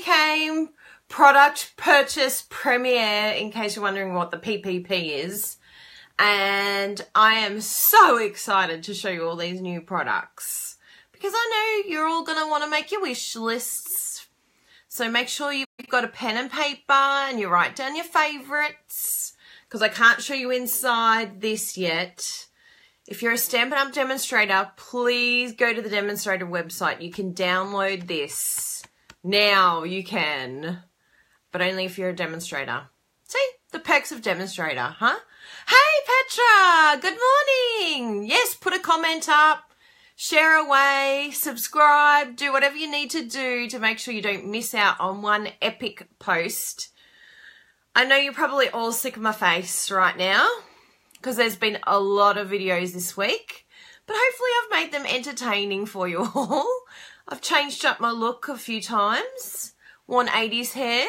became Product Purchase Premier, in case you're wondering what the PPP is. And I am so excited to show you all these new products because I know you're all going to want to make your wish lists. So make sure you've got a pen and paper and you write down your favorites, because I can't show you inside this yet. If you're a Stampin' Up! Demonstrator, please go to the demonstrator website. You can download this. Now you can. But only if you're a demonstrator. See? The perks of demonstrator, huh? Hey, Petra! Good morning! Yes, put a comment up. Share away, subscribe, do whatever you need to do to make sure you don't miss out on one epic post. I know you're probably all sick of my face right now because there's been a lot of videos this week, but hopefully I've made them entertaining for you all. I've changed up my look a few times, worn 80s hair.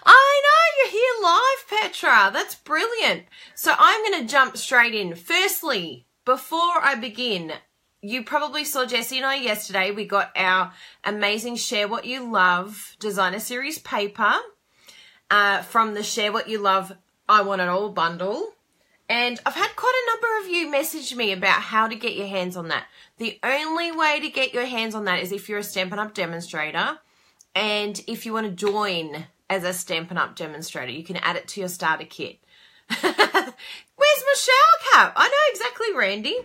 I know, you're here live, Petra. That's brilliant. So I'm going to jump straight in. Firstly, before I begin, you probably saw Jessie and I yesterday. We got our amazing Share What You Love Designer Series paper from the Share What You Love I Want It All bundle. And I've had quite a number of you message me about how to get your hands on that. The only way to get your hands on that is if you're a Stampin' Up! Demonstrator and if you want to join as a Stampin' Up! Demonstrator. You can add it to your starter kit. Where's my shower cap? I know exactly, Randy.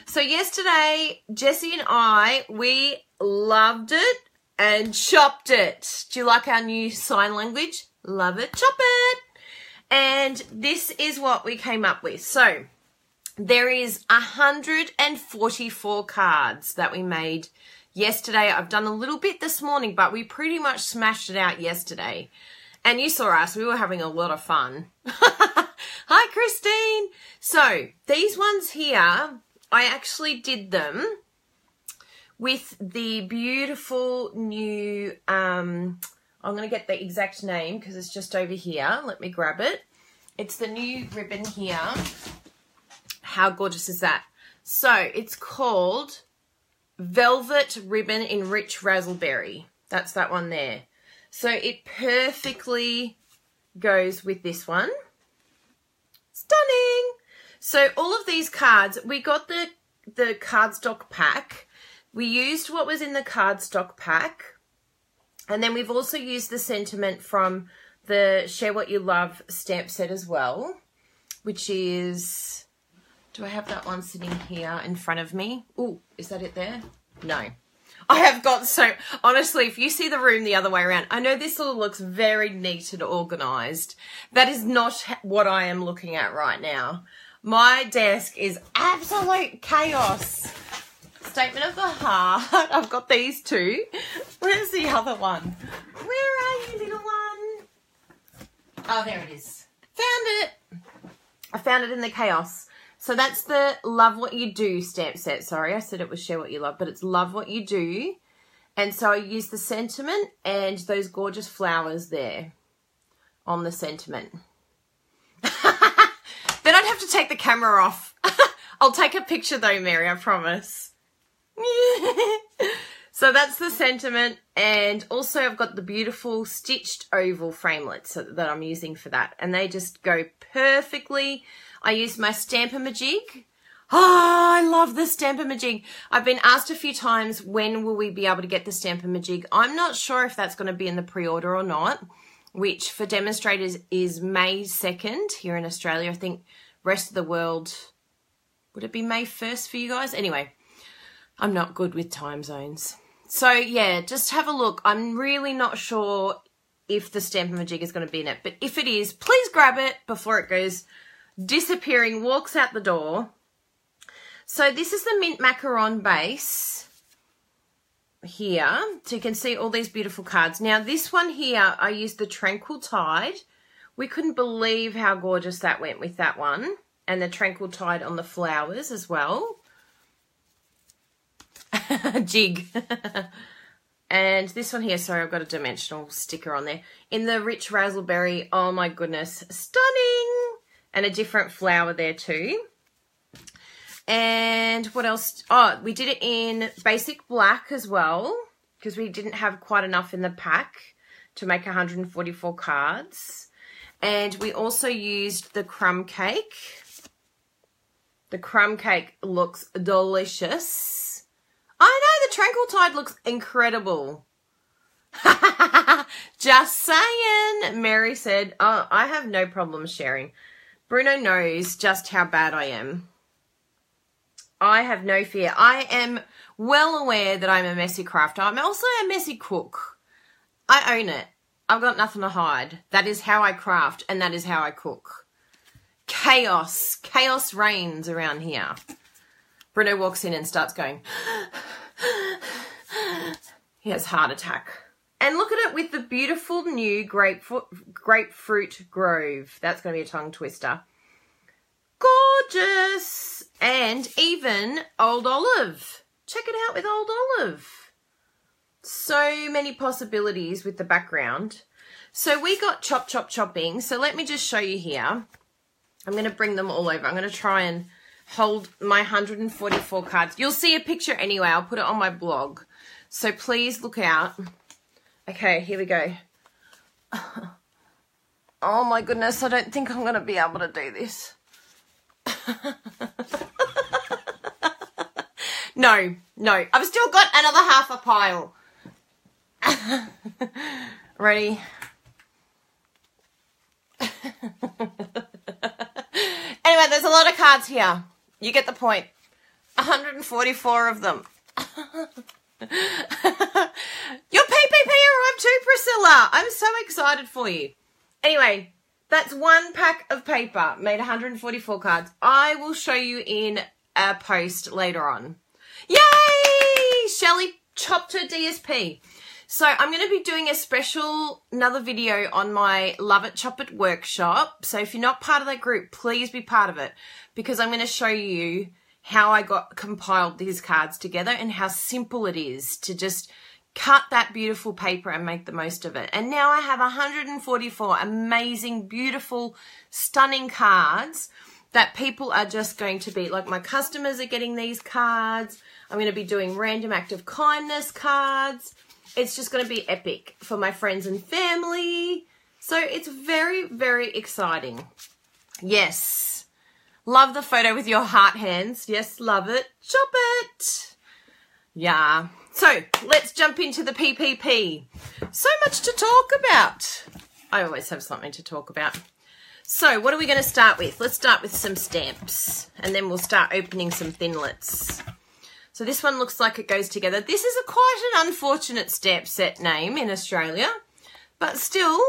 So yesterday, Jessie and I, we loved it and chopped it. Do you like our new sign language? Love it, chop it. And this is what we came up with. So there is 144 cards that we made yesterday. I've done a little bit this morning, but we pretty much smashed it out yesterday. And you saw us, we were having a lot of fun. Hi, Christine. So these ones here, I actually did them with the beautiful new, I'm going to get the exact name because it's just over here. Let me grab it. It's the new ribbon here. How gorgeous is that? So it's called Velvet Ribbon in Rich Razzleberry. That's that one there. So it perfectly goes with this one. Stunning. So all of these cards, we got the cardstock pack. We used what was in the cardstock pack. And then we've also used the sentiment from the Share What You Love stamp set as well, which is, do I have that one sitting here in front of me? Oh, is that it there? No. I have got so, honestly, if you see the room the other way around, I know this all looks very neat and organised. That is not what I am looking at right now. My desk is absolute chaos. Statement of the heart. I've got these two. Where's the other one? Where are you, little one? Oh, there it is. Found it. I found it in the chaos. So that's the Love What You Do stamp set. Sorry, I said it was Share What You Love, but it's Love What You Do. And so I used the sentiment and those gorgeous flowers there on the sentiment. Then I'd have to take the camera off. I'll take a picture though, Mary, I promise. So that's the sentiment. And also I've got the beautiful stitched oval framelits that I'm using for that. And they just go perfectly. I used my Stamp-A-Majig. Oh, I love the Stamp-A-Majig. I've been asked a few times, when will we be able to get the Stamp-A-Majig? I'm not sure if that's going to be in the pre-order or not, which for demonstrators is May 2nd here in Australia. I think rest of the world, would it be May 1st for you guys? Anyway, I'm not good with time zones. So yeah, just have a look. I'm really not sure if the Stamp-A-Majig is going to be in it, but if it is, please grab it before it goes disappearing, walks out the door. So this is the mint macaron base here. So you can see all these beautiful cards. Now this one here, I used the Tranquil Tide. We couldn't believe how gorgeous that went with that one. And the Tranquil Tide on the flowers as well. Jig. And this one here, sorry, I've got a dimensional sticker on there. In the Rich Razzleberry, oh my goodness, stunning. And a different flower there too. And what else? Oh, we did it in basic black as well. because we didn't have quite enough in the pack to make 144 cards. And we also used the crumb cake. The crumb cake looks delicious. I know, the Tranquil Tide looks incredible. Just saying, Mary said. Oh, I have no problem sharing. Bruno knows just how bad I am. I have no fear. I am well aware that I'm a messy crafter. I'm also a messy cook. I own it. I've got nothing to hide. That is how I craft, and that is how I cook. Chaos. Chaos reigns around here. Bruno walks in and starts going. He has heart attack. And look at it with the beautiful new grapefruit grove. That's going to be a tongue twister. Gorgeous. And even Old Olive. Check it out with Old Olive. So many possibilities with the background. So we got chopping. So let me just show you here. I'm going to bring them all over. I'm going to try and hold my 144 cards. You'll see a picture anyway. I'll put it on my blog. So please look out. Okay, here we go. Oh my goodness, I don't think I'm going to be able to do this. No. I've still got another half a pile. Ready? Anyway, there's a lot of cards here. You get the point. 144 of them. You're PPPer, I'm too, Priscilla. I'm so excited for you. Anyway, that's one pack of paper, made 144 cards. I will show you in a post later on. Yay! Shelley chopped her DSP. So I'm going to be doing another video on my Love It, Chop It workshop. So if you're not part of that group, please be part of it, because I'm going to show you how I compiled these cards together and how simple it is to just cut that beautiful paper and make the most of it. And now I have 144 amazing, beautiful, stunning cards that people are just going to be, like my customers are getting these cards. I'm going to be doing random act of kindness cards. It's just going to be epic for my friends and family. So it's very, very exciting. Yes. Love the photo with your heart hands. Yes, love it. Chop it. Yeah. So let's jump into the PPP. So much to talk about. I always have something to talk about. So what are we going to start with? Let's start with some stamps, and then we'll start opening some Thinlits. So this one looks like it goes together. This is quite an unfortunate stamp set name in Australia, but still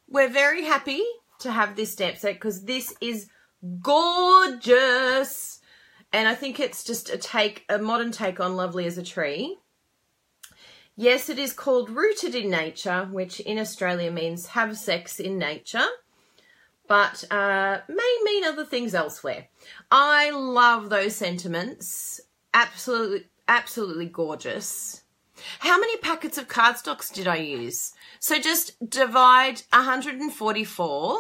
we're very happy to have this stamp set because this is gorgeous. And I think it's just a modern take on Lovely as a Tree. Yes, it is called Rooted in Nature, which in Australia means have sex in nature, but may mean other things elsewhere. I love those sentiments. Absolutely gorgeous. How many packets of cardstocks did I use? So just divide 144.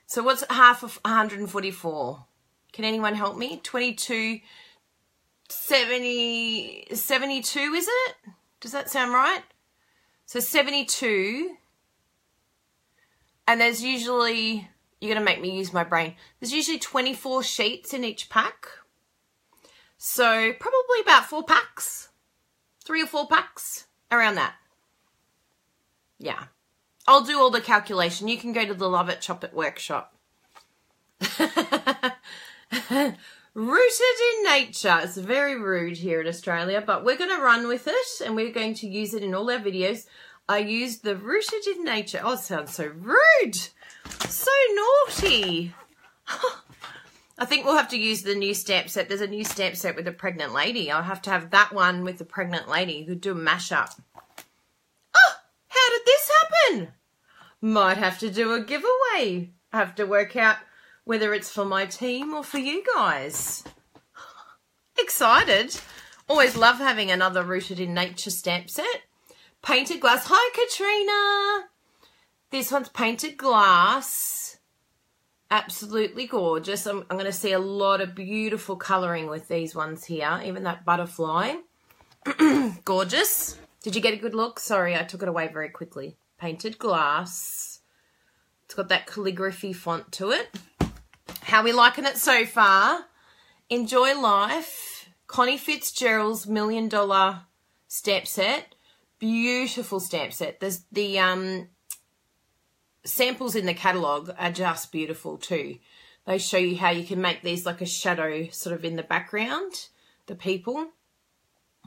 So what's half of 144? Can anyone help me? 22, 72, is it? Does that sound right? So 72. And there's usually, you're going to make me use my brain. There's usually 24 sheets in each pack. So probably about 4 packs. 3 or 4 packs. Around that. Yeah. I'll do all the calculation. You can go to the Love It, Chop It workshop. Rooted in nature. It's very rude here in Australia, but we're going to run with it and we're going to use it in all our videos. I used the Rooted in Nature. Oh, it sounds so rude. So naughty. I think we'll have to use the new stamp set. There's a new stamp set with a pregnant lady. I'll have to have that one with the pregnant lady who do a mashup. Oh, how did this happen? Might have to do a giveaway. I have to work out whether it's for my team or for you guys. Excited. Always love having another Rooted in Nature stamp set. Painted glass. Hi, Katrina. This one's painted glass. Absolutely gorgeous. I'm going to see a lot of beautiful colouring with these ones here. Even that butterfly. Gorgeous. Did you get a good look? Sorry, I took it away very quickly. Painted glass. It's got that calligraphy font to it. How are we liking it so far? Enjoy Life. Connie Fitzgerald's $1 Million stamp set. Beautiful stamp set. There's the samples in the catalogue are just beautiful too. They show you how you can make these like a shadow sort of in the background, the people.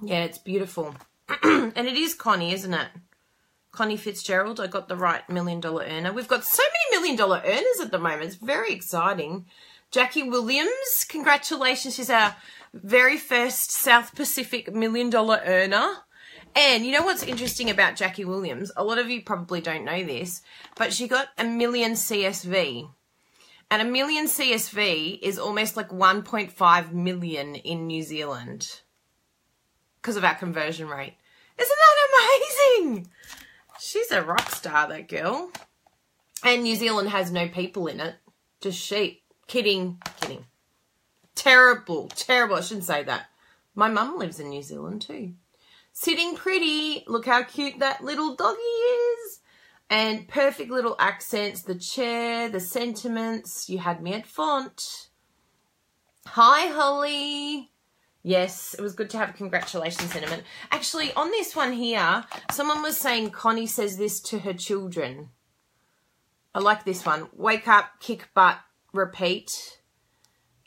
Yeah, it's beautiful. And it is Connie, isn't it? Connie Fitzgerald. I got the right $1 Million earner. We've got so many $1 Million earners at the moment. It's very exciting. Jackie Williams, congratulations. She's our very first South Pacific $1 Million earner. And you know what's interesting about Jackie Williams? A lot of you probably don't know this, but she got 1 million CSV. And 1 million CSV is almost like 1.5 million in New Zealand because of our conversion rate. Isn't that amazing? She's a rock star, that girl. And New Zealand has no people in it, just sheep. Kidding. Terrible. I shouldn't say that. My mum lives in New Zealand too. Sitting Pretty. Look how cute that little doggy is. And perfect little accents. The chair, the sentiments. You had me at font. Hi, Holly. Yes, it was good to have a congratulations sentiment. Actually, on this one here, someone was saying Connie says this to her children. I like this one. Wake up, kick butt, repeat.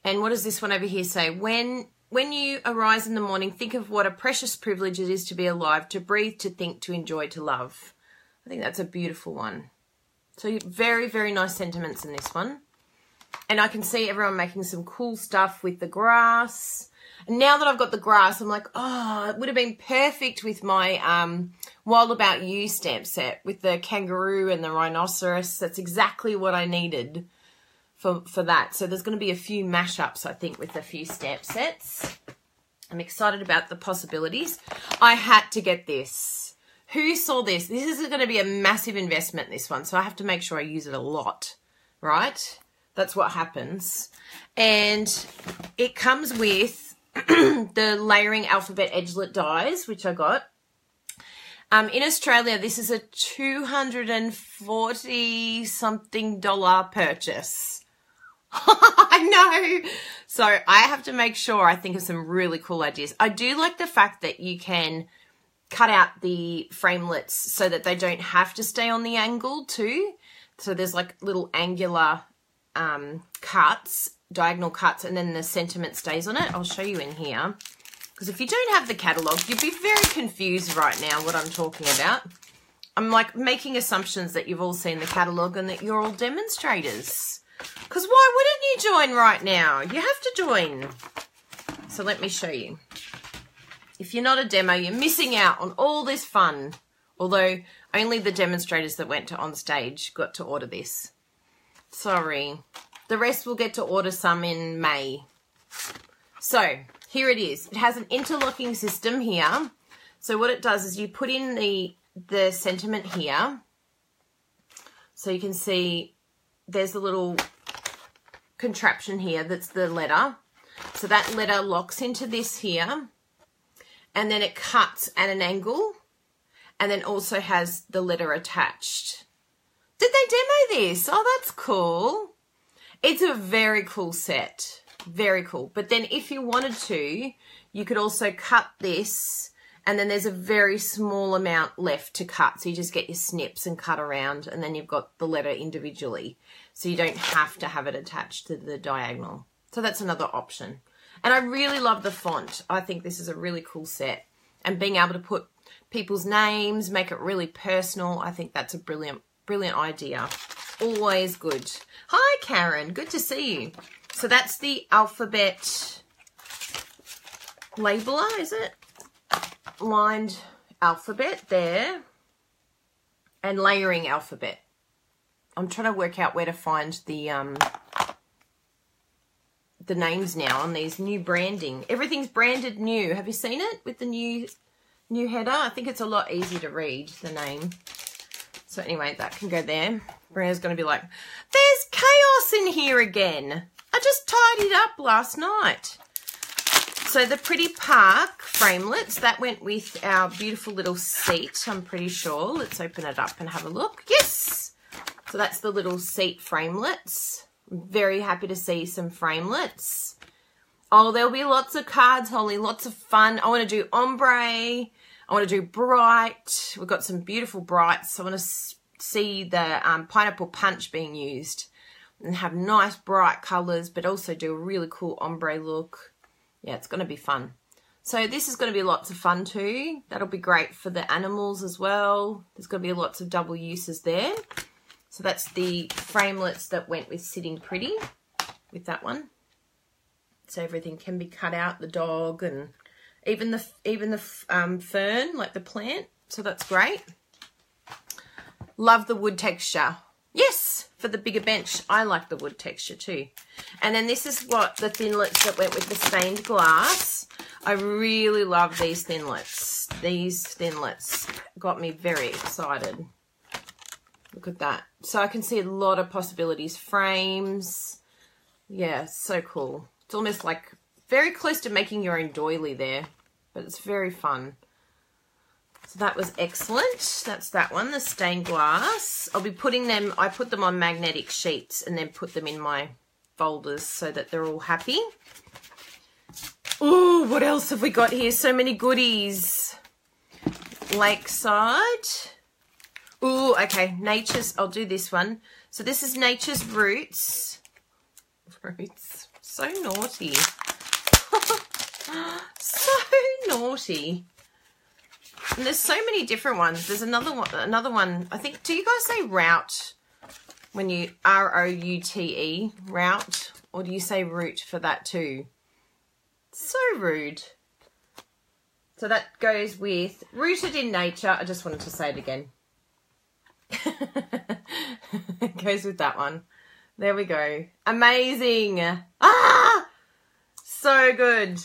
And what does this one over here say? When you arise in the morning, think of what a precious privilege it is to be alive, to breathe, to think, to enjoy, to love. I think that's a beautiful one. So very, very nice sentiments in this one. And I can see everyone making some cool stuff with the grass. And now that I've got the grass, I'm like, oh, it would have been perfect with my Wild About You stamp set with the kangaroo and the rhinoceros. That's exactly what I needed for that. So there's going to be a few mashups, I think, with a few stamp sets. I'm excited about the possibilities. I had to get this. Who saw this? This is going to be a massive investment, this one. So I have to make sure I use it a lot, right? That's what happens. And it comes with the layering alphabet edgelet dies, which I got. In Australia, this is a $240-something purchase. I know. So I have to make sure I think of some really cool ideas. I do like the fact that you can cut out the framelits so that they don't have to stay on the angle too. So there's like little angular cuts, diagonal cuts, and then the sentiment stays on it. I'll show you in here. Because if you don't have the catalogue, you'd be very confused right now what I'm talking about. I'm like making assumptions that you've all seen the catalogue and that you're all demonstrators. Because why wouldn't you join right now? You have to join. So let me show you. If you're not a demo, you're missing out on all this fun. Although only the demonstrators that went to Onstage got to order this. Sorry. The rest will get to order some in May. So here it is. It has an interlocking system here. So what it does is you put in the sentiment here. So you can see there's a little contraption here that's the letter. So that letter locks into this here. And then it cuts at an angle. And then also has the letter attached. Did they demo this? Oh, that's cool. It's a very cool set. Very cool. But then if you wanted to, you could also cut this. And then there's a very small amount left to cut. So you just get your snips and cut around. And then you've got the letter individually. So you don't have to have it attached to the diagonal. So that's another option. And I really love the font. I think this is a really cool set. And being able to put people's names, make it really personal. I think that's a brilliant idea. Always good. Hi, Karen. Good to see you. So that's the alphabet labeler, is it? Lined alphabet there. And layering alphabet. I'm trying to work out where to find the names now on these new branding. Everything's branded new. Have you seen it with the new header? I think it's a lot easier to read, the name. So anyway, that can go there. Brianna's going to be like, there's chaos in here again. I just tidied up last night. So the Pretty Park Framelits, that went with our beautiful little seat, I'm pretty sure. Let's open it up and have a look. Yes! So that's the little seat Framelits. I'm very happy to see some Framelits. Oh, there'll be lots of cards, Holly, lots of fun. I want to do ombre. I want to do bright. We've got some beautiful brights. I want to see the pineapple punch being used and have nice bright colours, but also do a really cool ombre look. Yeah, it's going to be fun. So this is going to be lots of fun too. That'll be great for the animals as well. There's going to be lots of double uses there. So that's the Framelits that went with Sitting Pretty with that one. So everything can be cut out, the dog and even the fern, like the plant. So that's great. Love the wood texture. Yes, for the bigger bench, I like the wood texture too. And then this is what the thinlits that went with the stained glass. I really love these thinlits. These thinlits got me very excited. Look at that. So I can see a lot of possibilities. Frames. Yeah, so cool. It's almost like very close to making your own doily there, but it's very fun. So that was excellent. That's that one, the stained glass. I'll be putting them, I put them on magnetic sheets and then put them in my folders so that they're all happy. Oh, what else have we got here? So many goodies. Lakeside. Oh, okay, Nature's, I'll do this one. So this is Nature's Roots. Roots. So naughty. So naughty. And there's so many different ones. There's another one. I think, do you guys say route when you R-O-U-T-E, route? Or do you say root for that too? So rude. So that goes with Rooted in Nature. I just wanted to say it again. It goes with that one. There we go. Amazing. Ah! So good.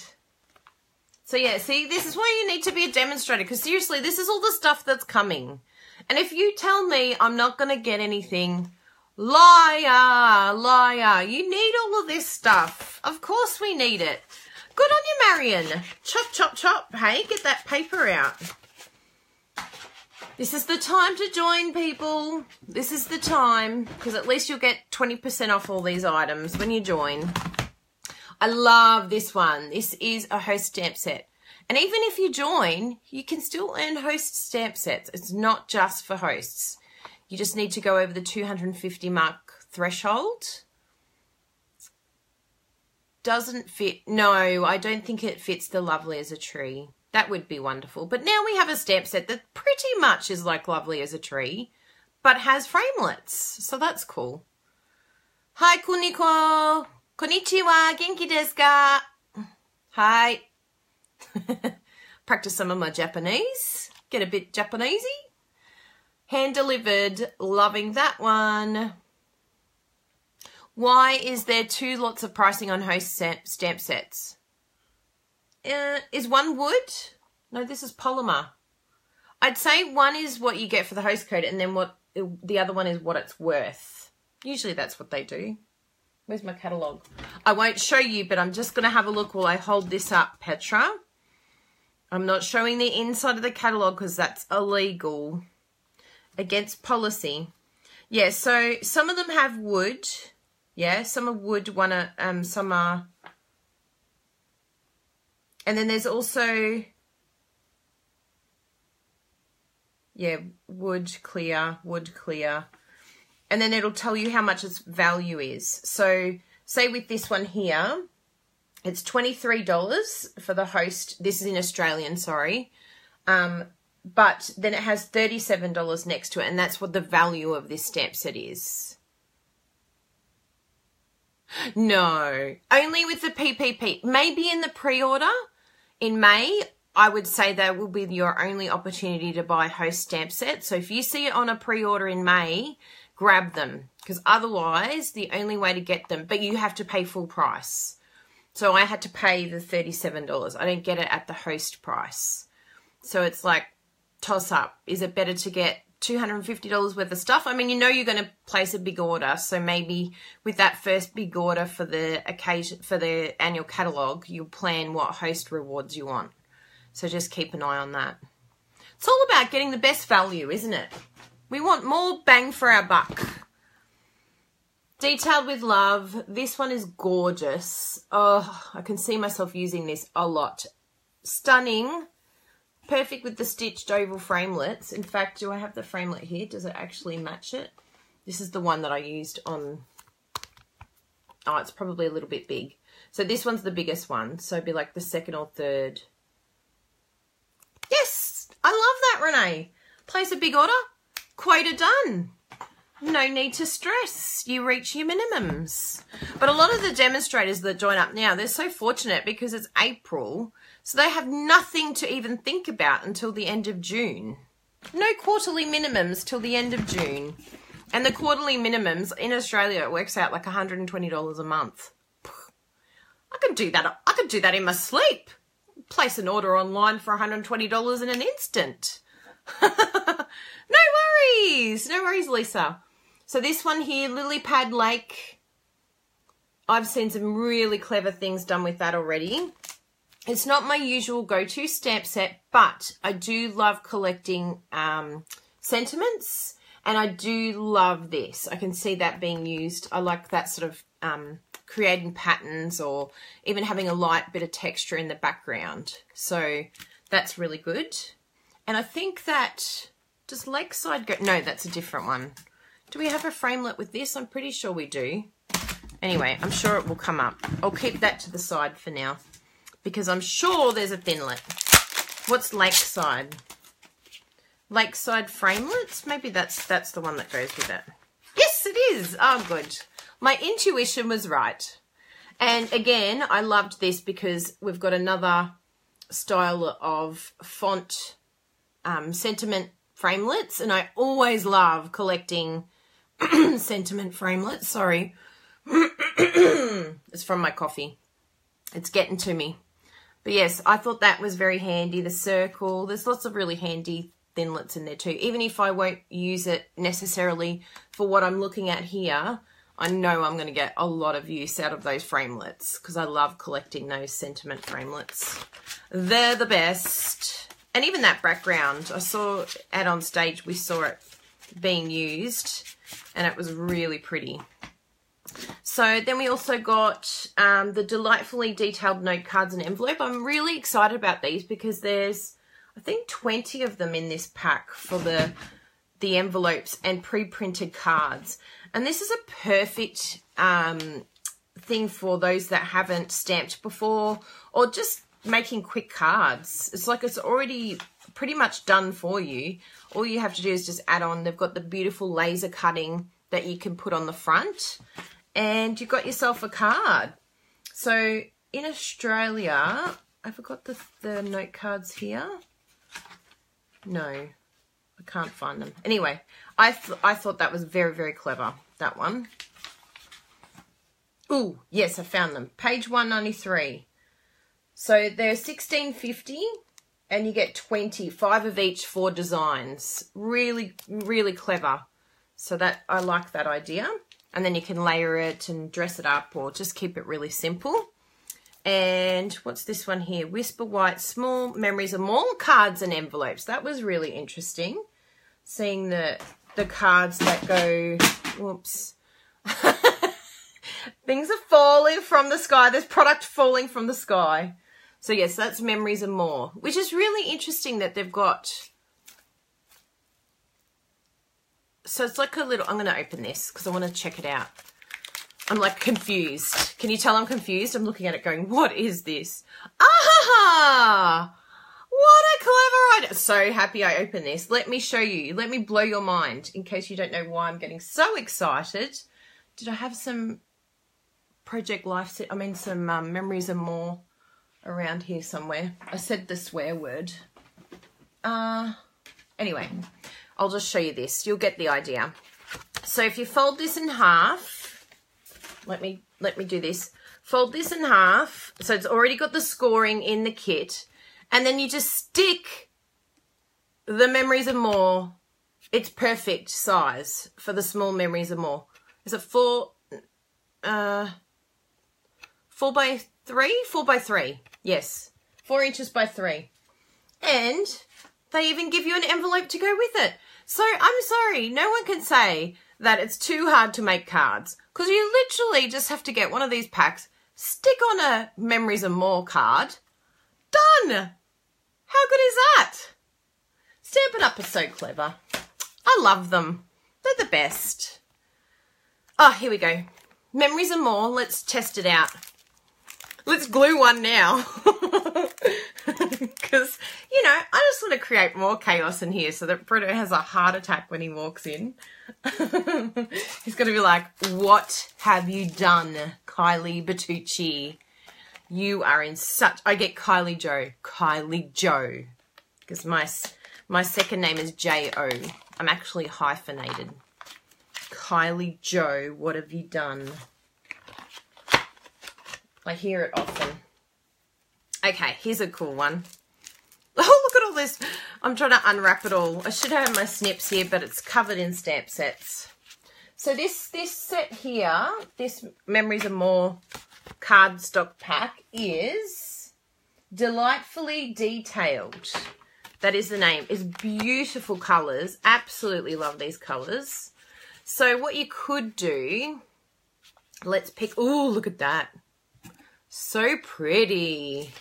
So yeah, see, this is why you need to be a demonstrator, because seriously, this is all the stuff that's coming. And if you tell me I'm not going to get anything, liar, liar. You need all of this stuff. Of course we need it. Good on you, Marion. Chop, chop, chop. Hey, get that paper out. This is the time to join, people. This is the time, because at least you'll get 20% off all these items when you join. I love this one. This is a host stamp set. And even if you join, you can still earn host stamp sets. It's not just for hosts. You just need to go over the 250 mark threshold. Doesn't fit. No, I don't think it fits the Lovely as a Tree. That would be wonderful. But now we have a stamp set that pretty much is like Lovely as a Tree, but has framelits. So that's cool. Hi, Kuniko. Konnichiwa, genki desu ka? Hi. Practice some of my Japanese. Get a bit Japanesey. Hand delivered. Loving that one. Why is there two lots of pricing on host stamp sets? Is one wood? No, this is polymer. I'd say one is what you get for the host code, and then the other one is what it's worth. Usually that's what they do. Where's my catalogue? I won't show you, but I'm just going to have a look while I hold this up, Petra. I'm not showing the inside of the catalogue because that's illegal. Against policy. Yeah, so some of them have wood. Yeah, some are wood, some are... And then there's also... Yeah, wood, clear, wood, clear. And then it'll tell you how much its value is. So say with this one here, it's $23 for the host. This is in Australian, sorry. But then it has $37 next to it, and that's what the value of this stamp set is. No, only with the PPP. Maybe in the pre-order in May, I would say that will be your only opportunity to buy host stamp sets. So if you see it on a pre-order in May, grab them, because otherwise the only way to get them, but you have to pay full price. So I had to pay the $37. I don't get it at the host price. So it's like toss up. Is it better to get $250 worth of stuff. I mean, you know you're going to place a big order, so maybe with that first big order for the occasion, for the annual catalogue, you'll plan what host rewards you want. So just keep an eye on that. It's all about getting the best value, isn't it? We want more bang for our buck. Detailed with Love. This one is gorgeous. Oh, I can see myself using this a lot. Stunning. Perfect with the stitched oval framelits. In fact, do I have the framelit here? Does it actually match it? This is the one that I used on... Oh, it's probably a little bit big. So this one's the biggest one. So it'd be like the second or third. Yes! I love that, Renee. Place a big order. Quota done. No need to stress. You reach your minimums. But a lot of the demonstrators that join up now, they're so fortunate because it's April. So they have nothing to even think about until the end of June. No quarterly minimums till the end of June. And the quarterly minimums in Australia, it works out like $120 a month. I could do that. I could do that in my sleep. Place an order online for $120 in an instant. No worries. No worries, Lisa. So this one here, Lily Pad Lake. I've seen some really clever things done with that already. It's not my usual go-to stamp set, but I do love collecting sentiments, and I do love this. I can see that being used. I like that sort of creating patterns or even having a light bit of texture in the background. So that's really good. And I think that, does Lakeside go? No, that's a different one. Do we have a framelit with this? I'm pretty sure we do. Anyway, I'm sure it will come up. I'll keep that to the side for now, because I'm sure there's a thinlet. What's Lakeside? Lakeside Framelits? Maybe that's the one that goes with it. Yes, it is. Oh, good. My intuition was right. And again, I loved this because we've got another style of font sentiment framelits. And I always love collecting sentiment framelits. Sorry. It's from my coffee. It's getting to me. But yes, I thought that was very handy. The circle, there's lots of really handy thinlits in there too. Even if I won't use it necessarily for what I'm looking at here, I know I'm going to get a lot of use out of those framelits because I love collecting those sentiment framelits. They're the best. And even that background, I saw at Onstage, we saw it being used and it was really pretty. So then we also got the delightfully detailed note cards and envelope. I'm really excited about these because there's, I think, 20 of them in this pack for the envelopes and pre-printed cards. And this is a perfect thing for those that haven't stamped before or just making quick cards. It's like it's already pretty much done for you. All you have to do is just add on. They've got the beautiful laser cutting that you can put on the front. And you've got yourself a card. So in Australia, I forgot the note cards here. No, I can't find them. Anyway, I thought that was very, very clever, that one. Ooh, yes, I found them. Page 193. So they're $16.50 and you get 20, 5 of each, 4 designs. Really, really clever. So that I like that idea. And then you can layer it and dress it up or just keep it really simple. And what's this one here? Whisper White, Small Memories of More Cards and Envelopes. That was really interesting. Seeing the cards that go, whoops. Things are falling from the sky. There's product falling from the sky. So yes, that's Memories and More, which is really interesting that they've got. So it's like a little, I'm going to open this because I want to check it out. I'm like confused. Can you tell I'm confused? I'm looking at it going, what is this? Ah! What a clever idea. So happy I opened this. Let me show you. Let me blow your mind in case you don't know why I'm getting so excited. Did I have some Project Life, some Memories and More around here somewhere? I said the swear word. Anyway, I'll just show you this. You'll get the idea. So if you fold this in half, let me do this. Fold this in half. So it's already got the scoring in the kit. And then you just stick the Memories and More It's perfect size for the small memories and more. Is it 4 by 3? 4 by 3. Yes. 4 inches by 3. And they even give you an envelope to go with it. So I'm sorry, no one can say that it's too hard to make cards, because you literally just have to get one of these packs, stick on a Memories and More card. Done! How good is that? Stampin' Up! Is so clever. I love them. They're the best. Oh, here we go. Memories and More. Let's test it out. Let's glue one now. Because, you know, I just want to create more chaos in here so that Bruno has a heart attack when he walks in. He's going to be like, what have you done, Kylie Bertucci? You are in such... I get Kylie Joe. Kylie Joe. Because my second name is J-O. I'm actually hyphenated. Kylie Joe, what have you done? I hear it often. Okay, here's a cool one. Oh, look at all this. I'm trying to unwrap it all. I should have my snips here, but it's covered in stamp sets. So this set here, this Memories and More cardstock pack is Delightfully Detailed. That is the name. It's beautiful colours. Absolutely love these colours. So what you could do, let's pick, oh, look at that. So pretty.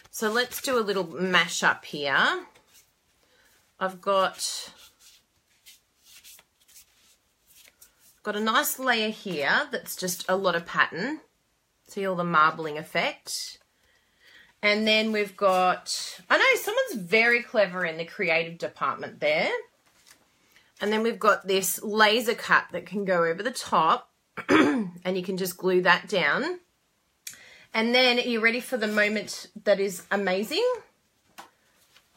So let's do a little mash up here. I've got a nice layer here that's just a lot of pattern. See all the marbling effect. And then we've got, I know someone's very clever in the creative department there. And then we've got this laser cut that can go over the top and you can just glue that down. And then are you ready for the moment that is amazing?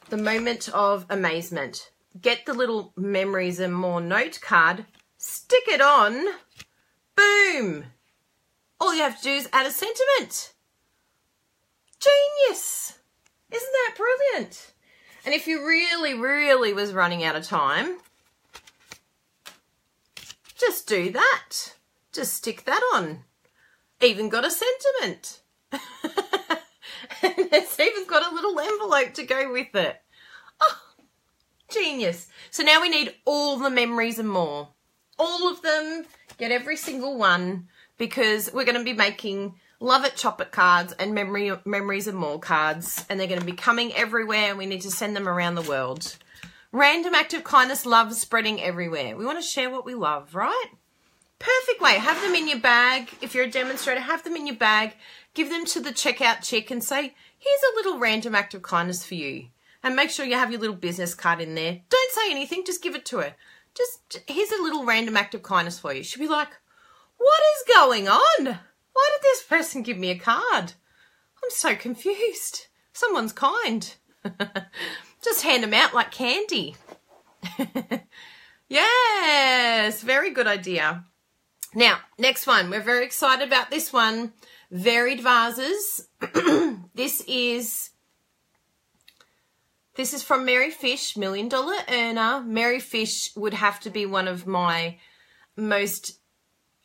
The moment of amazement. Get the little Memories and More note card, stick it on, boom. All you have to do is add a sentiment. Genius. Isn't that brilliant? And if you really, really was running out of time, just do that. Just stick that on. Even got a sentiment. And it's even got a little envelope to go with it. Oh, genius. So now we need all the Memories and More. All of them. Get every single one, because we're going to be making Love It, Chop It cards and Memories and More cards, and they're going to be coming everywhere, and we need to send them around the world. Random act of kindness, love spreading everywhere. We want to share what we love, right? Perfect way. Have them in your bag. If you're a demonstrator, have them in your bag. Give them to the checkout chick and say, here's a little random act of kindness for you. And make sure you have your little business card in there. Don't say anything. Just give it to her. Just, here's a little random act of kindness for you. She'll be like, what is going on? Why did this person give me a card? I'm so confused. Someone's kind. Just hand them out like candy. Yes, very good idea. Now, next one. We're very excited about this one. Varied Vases. This is from Mary Fish, $1 Million Earner. Mary Fish would have to be one of my most,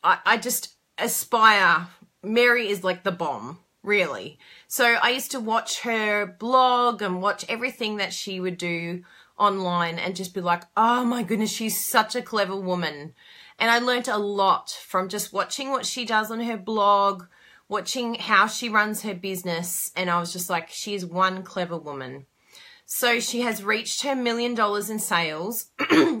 I just aspire. Mary is like the bomb, really. So I used to watch her blog and watch everything that she would do online and just be like, oh my goodness, she's such a clever woman. And I learned a lot from just watching what she does on her blog, watching how she runs her business. And I was just like, she is one clever woman. So she has reached her $1 million in sales,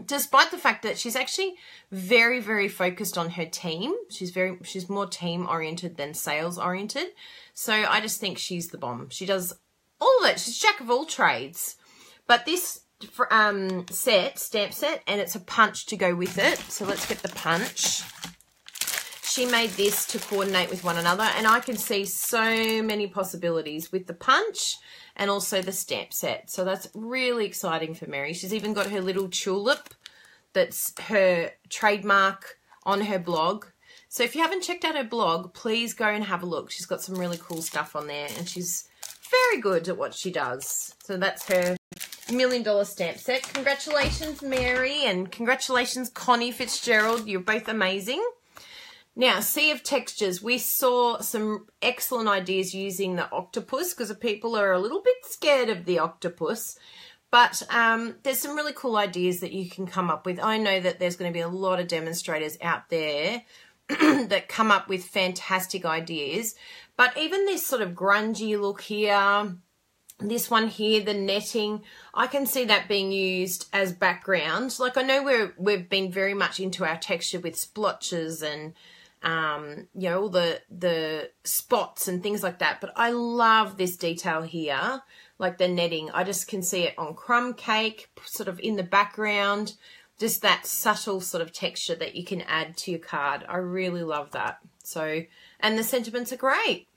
despite the fact that she's actually very, very focused on her team. She's more team oriented than sales oriented. So I just think she's the bomb. She does all of it. She's jack of all trades. But this stamp set, and it's a punch to go with it. So let's get the punch. She made this to coordinate with one another, and I can see so many possibilities with the punch and also the stamp set. So that's really exciting for Mary. She's even got her little tulip that's her trademark on her blog. So if you haven't checked out her blog, please go and have a look. She's got some really cool stuff on there, and she's very good at what she does. So that's her $1 million stamp set. Congratulations, Mary, and congratulations, Connie Fitzgerald. You're both amazing. Now, Sea of Textures. We saw some excellent ideas using the octopus because people are a little bit scared of the octopus. But there's some really cool ideas that you can come up with. I know that there's going to be a lot of demonstrators out there that come up with fantastic ideas. But even this sort of grungy look here, this one here, the netting, I can see that being used as background. Like, I know we've been very much into our texture with splotches and you know, all the spots and things like that. But I love this detail here, like the netting. I just can see it on crumb cake, sort of in the background. Just that subtle sort of texture that you can add to your card. I really love that. So, and the sentiments are great.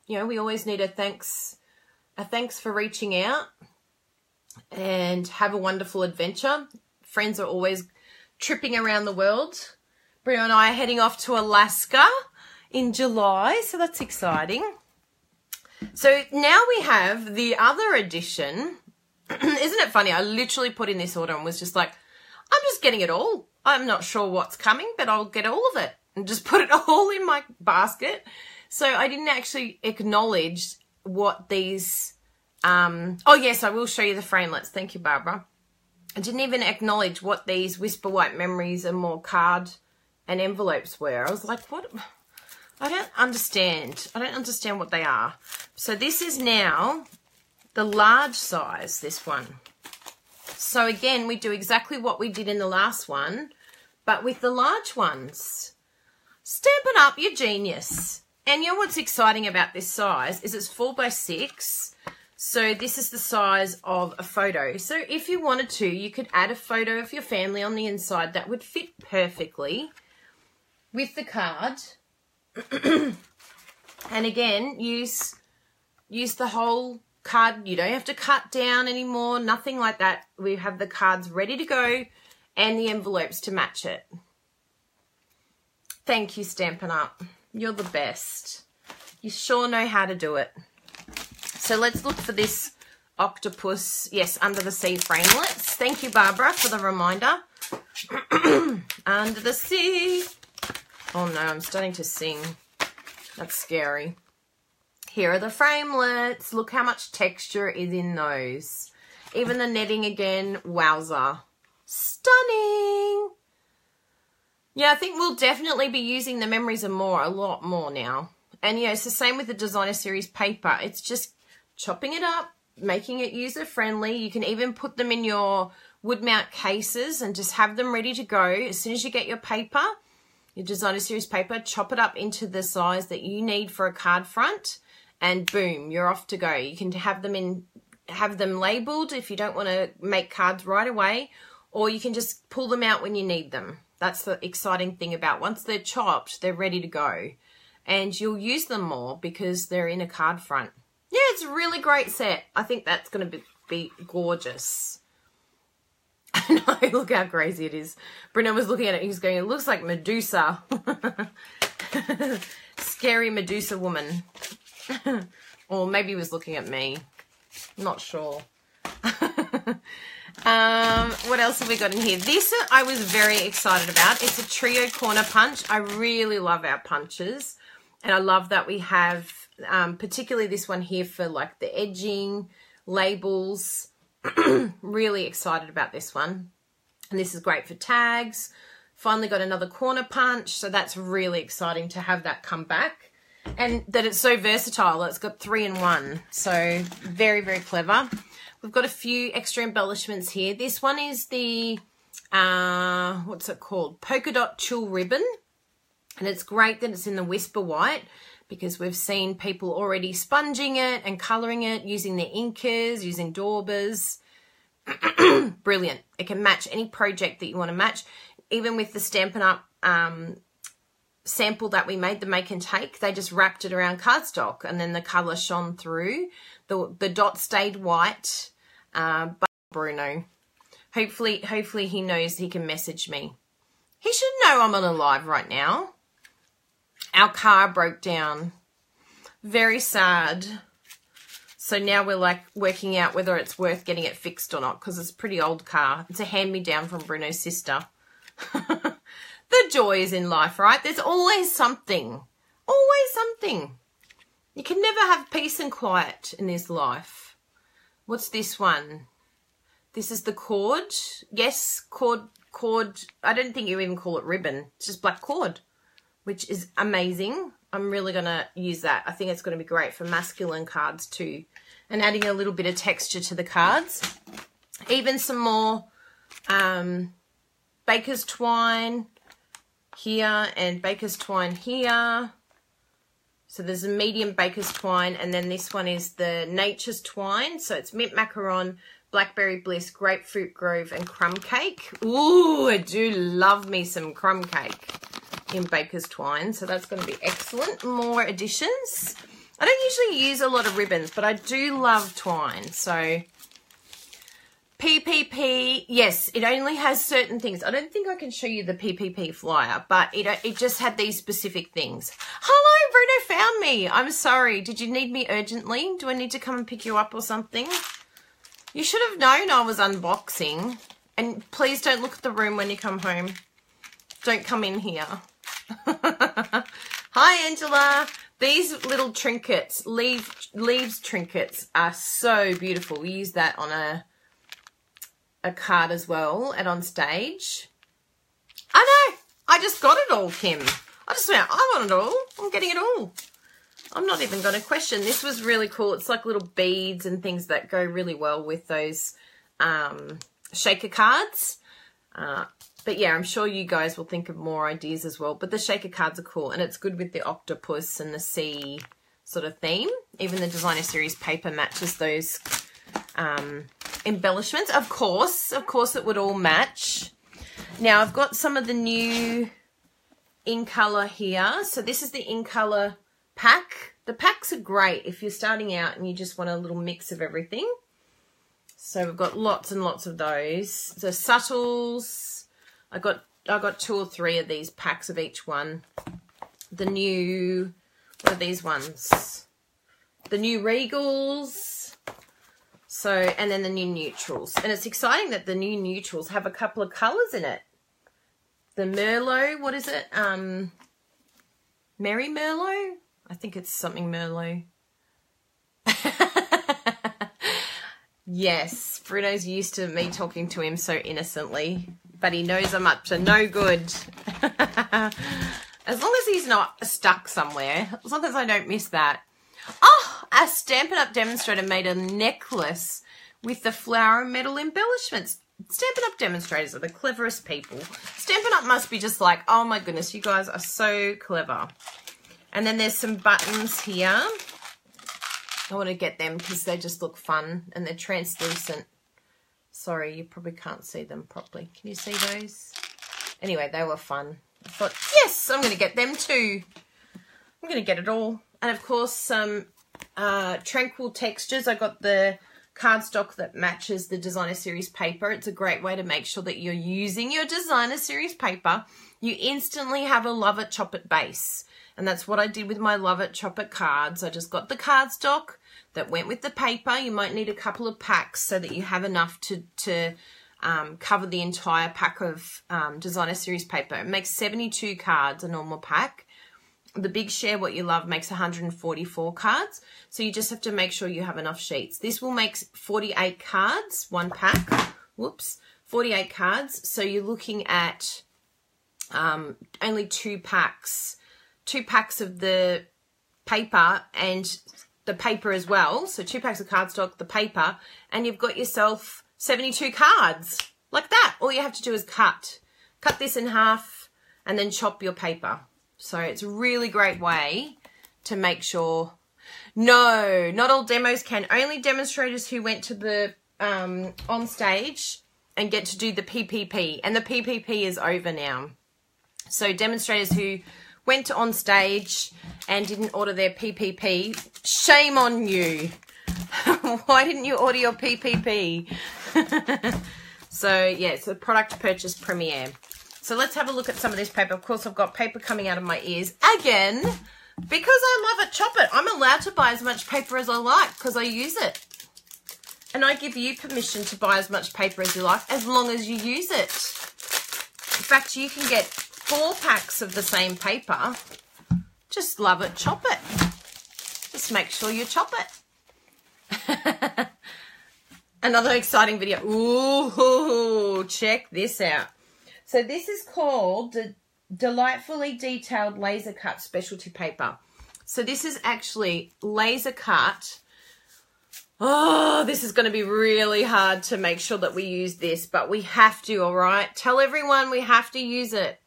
You know, we always need a thanks for reaching out, and have a wonderful adventure. Friends are always tripping around the world. Bruno and I are heading off to Alaska in July, so that's exciting. So now we have the other edition. Isn't it funny? I literally put in this order and was just like, I'm just getting it all. I'm not sure what's coming, but I'll get all of it and just put it all in my basket. So I didn't actually acknowledge what these, oh yes, I will show you the framelits. Thank you, Barbara. I didn't even acknowledge what these Whisper White Memories and More card and envelopes were. I was like, what? I don't understand. I don't understand what they are. So this is now the large size, this one. So again, we do exactly what we did in the last one, but with the large ones. Stampin' Up, you're genius. And you know what's exciting about this size is it's 4x6. So this is the size of a photo. So if you wanted to, you could add a photo of your family on the inside that would fit perfectly with the card. And again, use the whole card. You don't have to cut down anymore, nothing like that. We have the cards ready to go and the envelopes to match it. Thank you, Stampin' Up. You're the best. You sure know how to do it. So let's look for this octopus. Yes, Under the Sea framelits. Thank you, Barbara, for the reminder. Under the sea. Oh no, I'm starting to sing. That's scary. Here are the framelits. Look how much texture is in those. Even the netting again. Wowza. Stunning. Yeah, I think we'll definitely be using the Memories and More a lot more now. And, you know, it's the same with the Designer Series paper. It's just chopping it up, making it user-friendly. You can even put them in your wood mount cases and just have them ready to go. As soon as you get your paper, your Designer Series paper, chop it up into the size that you need for a card front, and boom, you're off to go. You can have them labeled if you don't want to make cards right away, or you can just pull them out when you need them. That's the exciting thing about once they're chopped, they're ready to go. And you'll use them more because they're in a card front. Yeah, it's a really great set. I think that's going to be gorgeous. I know, look how crazy it is. Bruno was looking at it, he was going, it looks like Medusa. Scary Medusa woman. Or maybe he was looking at me. I'm not sure. What else have we got in here? This I was very excited about. It's a trio corner punch. I really love our punches. And I love that we have particularly this one here for like the edging, labels. Really excited about this one. And this is great for tags. Finally got another corner punch. So that's really exciting to have that come back. And that it's so versatile. It's got 3 in 1. So very, very clever. We've got a few extra embellishments here. This one is the, what's it called? Polka Dot Chill Ribbon. And it's great that it's in the Whisper White because we've seen people already sponging it and colouring it, using their inkers, using daubers. Brilliant. It can match any project that you want to match. Even with the Stampin' Up sample that we made, the Make and Take, they just wrapped it around cardstock and then the colour shone through. The dot stayed white. But Bruno, hopefully he knows he can message me. He should know I'm on a live right now. Our car broke down. Very sad. So now we're like working out whether it's worth getting it fixed or not, because it's a pretty old car. It's a hand-me-down from Bruno's sister. The joys in life, right? There's always something. Always something. You can never have peace and quiet in this life. What's this one? This is the cord. Yes, cord. I don't think you even call it ribbon. It's just black cord, which is amazing. I'm really going to use that. I think it's going to be great for masculine cards too. And adding a little bit of texture to the cards. Even some more baker's twine here and baker's twine here. So there's a medium baker's twine, and then this one is the nature's twine. So it's mint macaron, blackberry bliss, grapefruit grove, and crumb cake. Ooh, I do love me some crumb cake in baker's twine. So that's going to be excellent. More additions. I don't usually use a lot of ribbons, but I do love twine. So PPP, yes, it only has certain things. I don't think I can show you the PPP flyer, but it just had these specific things. Hello, Bruno found me. I'm sorry. Did you need me urgently? Do I need to come and pick you up or something? You should have known I was unboxing. And please don't look at the room when you come home. Don't come in here. Hi, Angela. These little trinkets, leaves trinkets, are so beautiful. We use that on a card as well at Onstage. I know. I just got it all, Kim. I just went, I want it all. I'm getting it all. I'm not even going to question. This was really cool. It's like little beads and things that go really well with those shaker cards. But yeah, I'm sure you guys will think of more ideas as well. But the shaker cards are cool, and it's good with the octopus and the sea sort of theme. Even the designer series paper matches those embellishments. Of course it would all match. Now I've got some of the new in color here. So this is the in color pack. The packs are great if you're starting out and you just want a little mix of everything. So we've got lots and lots of those. So subtles. I got 2 or 3 of these packs of each one. The new, what are these ones? The new regals. So, and then the new neutrals. And it's exciting that the new neutrals have a couple of colours in it. The Merlot, what is it? Merry Merlot? I think it's something Merlot. Yes, Bruno's used to me talking to him so innocently, but he knows I'm up to no good. As long as he's not stuck somewhere, as long as I don't miss that. Oh, a Stampin' Up! Demonstrator made a necklace with the flower and metal embellishments. Stampin' Up! Demonstrators are the cleverest people. Stampin' Up! Must be just like, oh my goodness, you guys are so clever. And then there's some buttons here. I want to get them because they just look fun and they're translucent. Sorry, you probably can't see them properly. Can you see those? Anyway, they were fun. I thought, yes, I'm going to get them too. I'm going to get it all. And of course, some tranquil textures. I got the cardstock that matches the designer series paper. It's a great way to make sure that you're using your designer series paper. You instantly have a Love It, Chop It base. And that's what I did with my Love It, Chop It cards. I just got the cardstock that went with the paper. You might need a couple of packs so that you have enough to cover the entire pack of designer series paper. It makes 72 cards, a normal pack. The Big Share What You Love makes 144 cards. So you just have to make sure you have enough sheets. This will make 48 cards, one pack. Whoops, 48 cards. So you're looking at only 2 packs. 2 packs of the paper and the paper as well. So 2 packs of cardstock, the paper, and you've got yourself 72 cards. Like that. All you have to do is cut this in half and then chop your paper. So it's a really great way to make sure. No, not all demos can. Only demonstrators who went to the Onstage and get to do the PPP. And the PPP is over now. So demonstrators who went to Onstage and didn't order their PPP, shame on you. Why didn't you order your PPP? So, yeah, it's a product purchase premiere. So let's have a look at some of this paper. Of course, I've got paper coming out of my ears again. Because I love it, chop it. I'm allowed to buy as much paper as I like because I use it. And I give you permission to buy as much paper as you like as long as you use it. In fact, you can get 4 packs of the same paper. Just love it, chop it. Just make sure you chop it. Another exciting video. Ooh, check this out. So this is called the Delightfully Detailed Laser Cut Specialty Paper. So this is actually laser cut. Oh, this is going to be really hard to make sure that we use this, but we have to, all right? Tell everyone we have to use it.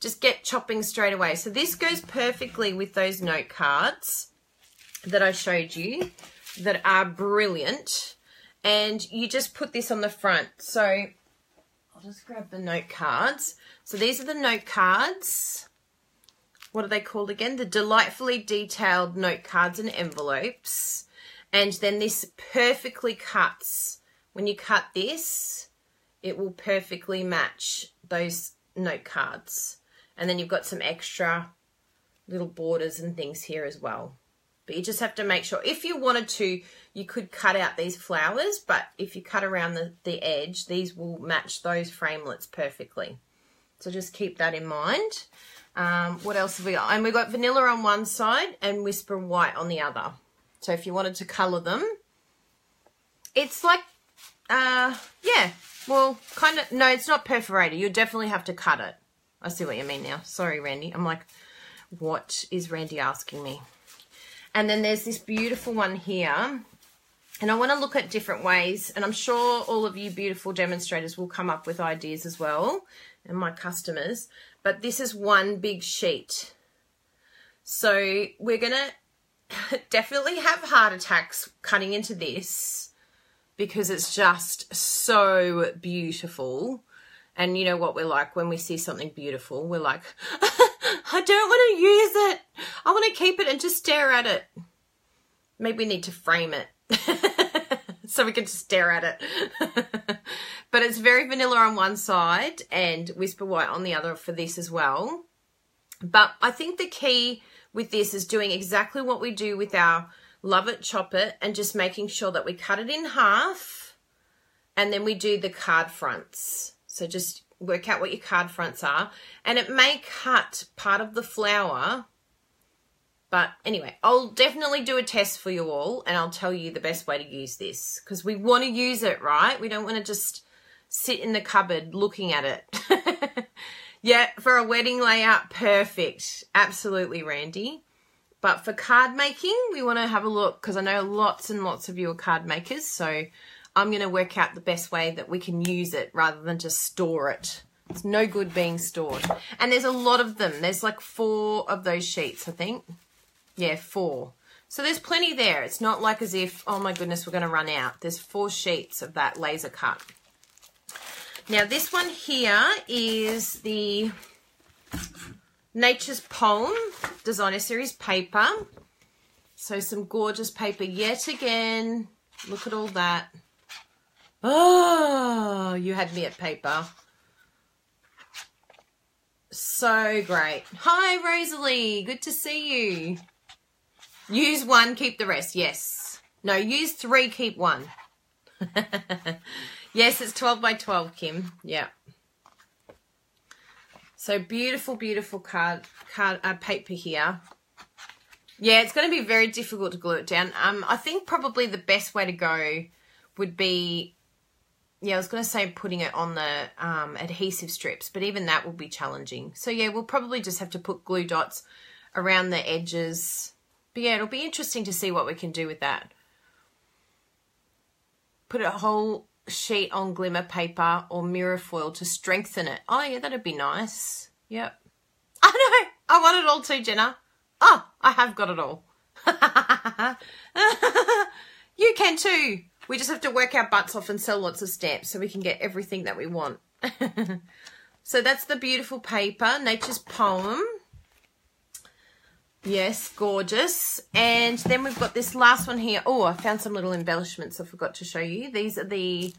Just get chopping straight away. So this goes perfectly with those note cards that I showed you that are brilliant. And you just put this on the front. So I'll just grab the note cards. So these are the note cards. What are they called again? The Delightfully Detailed Note Cards and Envelopes. And then this perfectly cuts. When you cut this, it will perfectly match those note cards. And then you've got some extra little borders and things here as well. But you just have to make sure, if you wanted to, you could cut out these flowers, but if you cut around the edge, these will match those framelits perfectly. So just keep that in mind. What else have we got? And we've got vanilla on one side and Whisper White on the other. So if you wanted to colour them, it's like, yeah, well, kind of, no, it's not perforated. You definitely have to cut it. I see what you mean now. Sorry, Randy. I'm like, what is Randy asking me? And then there's this beautiful one here. And I want to look at different ways. And I'm sure all of you beautiful demonstrators will come up with ideas as well. And my customers. But this is one big sheet. So we're going to definitely have heart attacks cutting into this because it's just so beautiful. And you know what we're like when we see something beautiful, we're like, I don't want to use it. I want to keep it and just stare at it. Maybe we need to frame it so we can just stare at it. But it's very vanilla on one side and Whisper White on the other for this as well. But I think the key with this is doing exactly what we do with our Love It, Chop It, and just making sure that we cut it in half and then we do the card fronts. So just work out what your card fronts are. And it may cut part of the flower. But anyway, I'll definitely do a test for you all and I'll tell you the best way to use this. Because we want to use it, right? We don't want to just sit in the cupboard looking at it. Yeah, for a wedding layout, perfect. Absolutely, Randy. But for card making, we want to have a look because I know lots and lots of you are card makers. So I'm going to work out the best way that we can use it rather than just store it. It's no good being stored. And there's a lot of them. There's like 4 of those sheets, I think. Yeah, 4. So there's plenty there. It's not like as if, oh my goodness, we're going to run out. There's 4 sheets of that laser cut. Now this one here is the Nature's Poem Designer Series paper. So some gorgeous paper yet again. Look at all that. Oh, you had me at paper. So great. Hi, Rosalie. Good to see you. Use 1, keep the rest. Yes. No, use 3, keep 1. Yes, it's 12 by 12, Kim. Yeah. So beautiful, beautiful paper here. Yeah, it's going to be very difficult to glue it down. I think probably the best way to go would be, yeah, I was going to say putting it on the adhesive strips, but even that will be challenging. So yeah, we'll probably just have to put glue dots around the edges. But yeah, it'll be interesting to see what we can do with that. Put a whole sheet on glimmer paper or mirror foil to strengthen it. Oh yeah, that'd be nice. Yep. I know. I want it all too, Jenna. Oh, I have got it all. You can too. We just have to work our butts off and sell lots of stamps so we can get everything that we want. So that's the beautiful paper, Nature's Poem. Yes, gorgeous. And then we've got this last one here. Oh, I found some little embellishments I forgot to show you. These are the,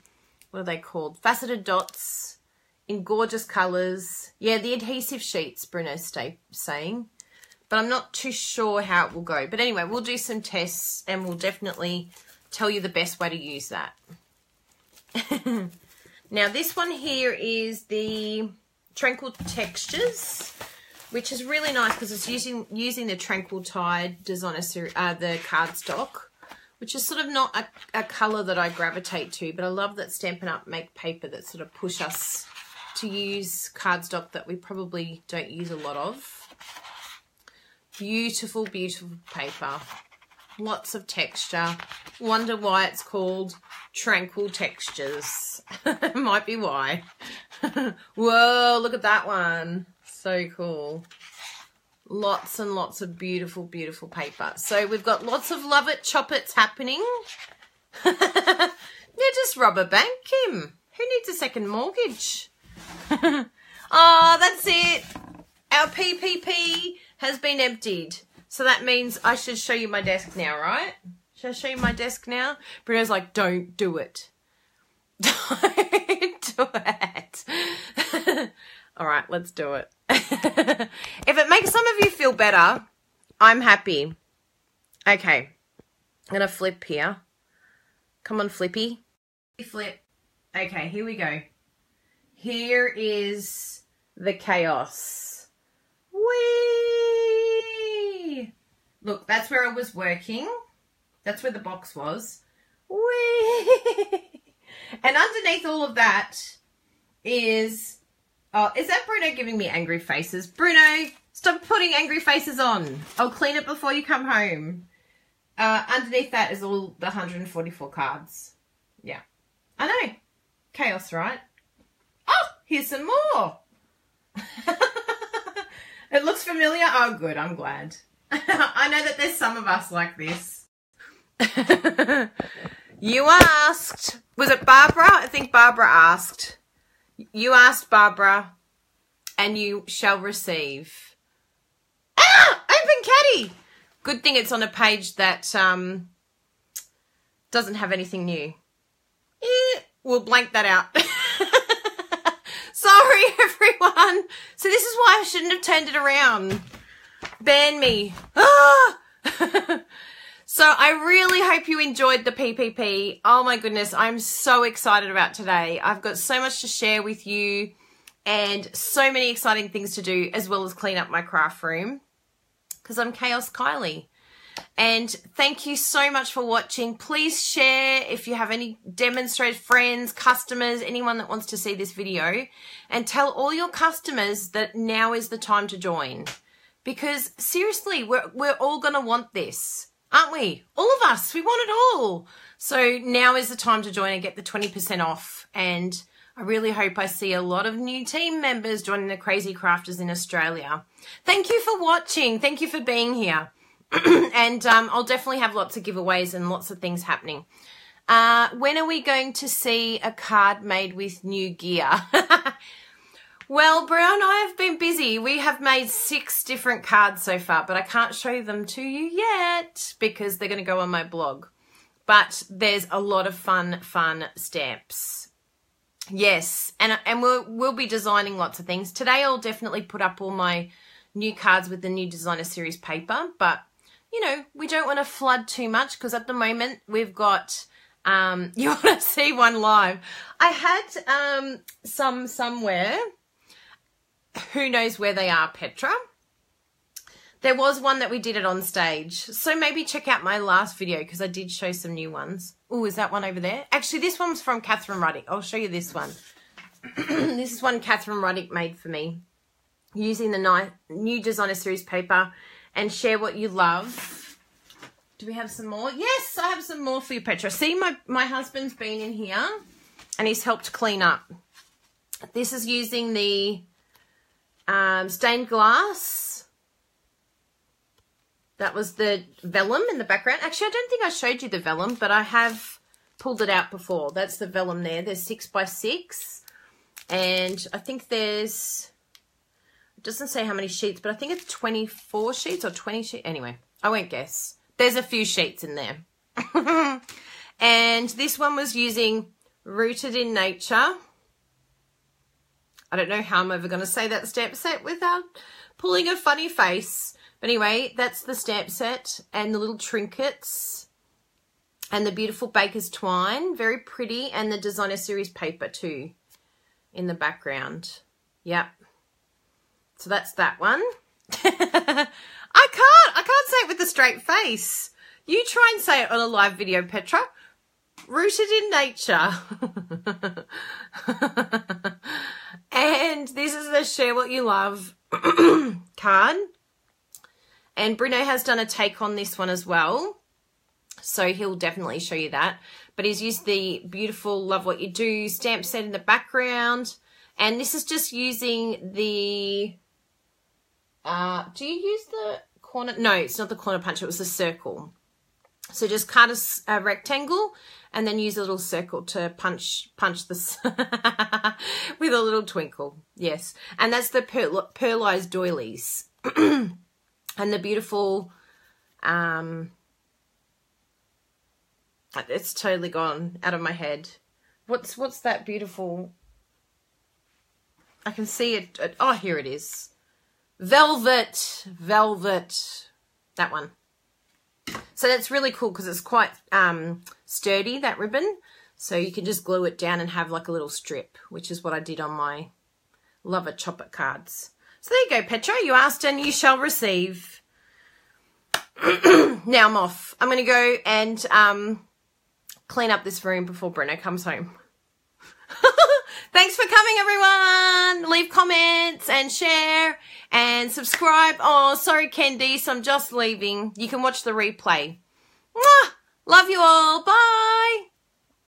what are they called? Faceted dots in gorgeous colours. Yeah, the adhesive sheets, Bruno's saying. but I'm not too sure how it will go. But anyway, we'll do some tests and we'll definitely tell you the best way to use that. Now this one here is the Tranquil Textures, which is really nice because it's using the Tranquil Tide designer series, the cardstock, which is sort of not a colour that I gravitate to, but I love that Stampin' Up! Make paper that sort of push us to use cardstock that we probably don't use a lot of. Beautiful, beautiful paper. Lots of texture. Wonder why it's called Tranquil Textures. Might be why. Whoa, look at that one. So cool. Lots and lots of beautiful, beautiful paper. So we've got lots of love it, chop it's happening. Yeah, just rob a bank, Kim. Who needs a second mortgage? Oh, that's it. Our PPP has been emptied. So that means I should show you my desk now, right? Should I show you my desk now? Bruno's like, don't do it. Don't do it. All right, let's do it. If it makes some of you feel better, I'm happy. Okay. I'm going to flip here. Come on, Flippy. Flip. Okay, here we go. Here is the chaos. Whee! Look, that's where I was working. That's where the box was. Whee! And underneath all of that is... Oh, is that Bruno giving me angry faces? Bruno, stop putting angry faces on. I'll clean it before you come home. Underneath that is all the 144 cards. Yeah. I know. Chaos, right? Oh, here's some more. It looks familiar. Oh, good. I'm glad. I know that there's some of us like this. You asked. Was it Barbara? I think Barbara asked. You asked, Barbara, and you shall receive. Ah! Open Caddy! Good thing it's on a page that doesn't have anything new. We'll blank that out. Sorry, everyone. So this is why I shouldn't have turned it around. Ban me. Ah! So I really hope you enjoyed the PPP. Oh my goodness, I'm so excited about today. I've got so much to share with you and so many exciting things to do, as well as clean up my craft room because I'm Chaos Kylie. And thank you so much for watching. Please share if you have any demonstrators, friends, customers, anyone that wants to see this video, and tell all your customers that now is the time to join. Because seriously, we're all going to want this. Aren't we? All of us, we want it all. So now is the time to join and get the 20% off. And I really hope I see a lot of new team members joining the Crazy Crafters in Australia. Thank you for watching. Thank you for being here. And I'll definitely have lots of giveaways and lots of things happening. When are we going to see a card made with new gear? Well, Brown, I have been busy. We have made 6 different cards so far, but I can't show them to you yet because they're going to go on my blog. But there's a lot of fun stamps. Yes, and we'll be designing lots of things. Today I'll definitely put up all my new cards with the new designer series paper, but, you know, we don't want to flood too much because at the moment we've got... you want to see one live. I had some somewhere... Who knows where they are, Petra? There was one that we did it on stage. So maybe check out my last video because I did show some new ones. Oh, is that one over there? Actually, this one's from Catherine Ruddick. I'll show you this one. This is one Catherine Ruddick made for me using the new designer series paper, and share what you love. Do we have some more? Yes, I have some more for you, Petra. See, my husband's been in here and he's helped clean up. This is using the... stained glass. That was the vellum in the background. Actually, I don't think I showed you the vellum, but I have pulled it out before. That's the vellum there. There's 6x6. And I think there's... It doesn't say how many sheets, but I think it's 24 sheets or 20 sheets. Anyway, I won't guess. There's a few sheets in there. And this one was using Rooted in Nature. I don't know how I'm ever going to say that stamp set without pulling a funny face. But anyway, that's the stamp set and the little trinkets and the beautiful baker's twine. Very pretty. And the designer series paper too in the background. Yep. So that's that one. I can't say it with a straight face. You try and say it on a live video, Petra. Rooted in nature. And this is the Share What You Love card. And Bruno has done a take on this one as well. So he'll definitely show you that. But he's used the beautiful Love What You Do stamp set in the background. And this is just using the... do you use the corner? No, it's not the corner punch. It was the circle. So just cut a rectangle and then use a little circle to punch this with a little twinkle. Yes. And that's the pearlized doilies. And the beautiful, it's totally gone out of my head. What's that beautiful? I can see it. Oh, here it is. Velvet, that one. So that's really cool because it's quite sturdy, that ribbon. So you can just glue it down and have like a little strip, which is what I did on my Love It Chop It cards. So there you go, Petra. You asked and you shall receive. Now I'm off. I'm going to go and clean up this room before Bruno comes home. Thanks for coming, everyone. Leave comments and share and subscribe. Oh, sorry, Candice. I'm just leaving. You can watch the replay. Mwah! Love you all. Bye.